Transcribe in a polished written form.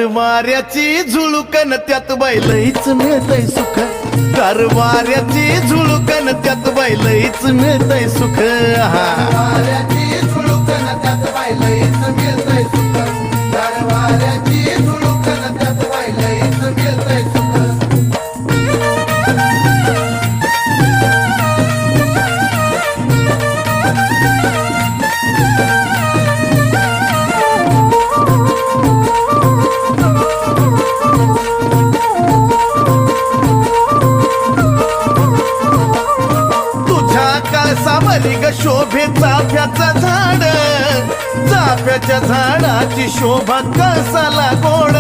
कारवाऱ्याची झुळकन त्यात बाई लईच मिळतय सुख, कारवाऱ्याची झुळकन त्यात बाई लईच मिळतय सुख. कारवाऱ्याची झुळकन त्यात बाई लईच मिळतय सुख, कारवाऱ्याची झुळकन त्यात बाई लईच मिळतय सुख. सावरी ग शोभे चाफ्याचं झाड, चाफ्याच्या झाडाची शोभा कसाला गोड.